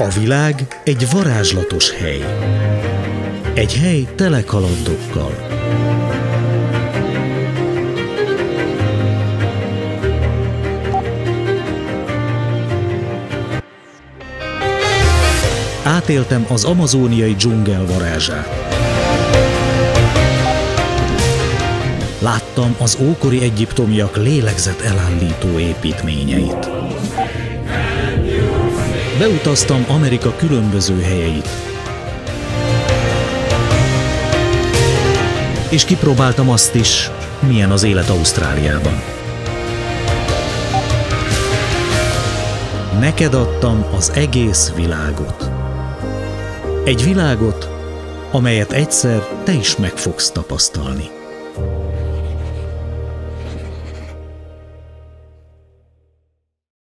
A világ egy varázslatos hely. Egy hely tele kalandokkal. Átéltem az amazóniai dzsungel varázsát. Láttam az ókori egyiptomiak lélegzetelállító építményeit. Beutaztam Amerika különböző helyeit. És kipróbáltam azt is, milyen az élet Ausztráliában. Neked adtam az egész világot. Egy világot, amelyet egyszer te is meg fogsz tapasztalni.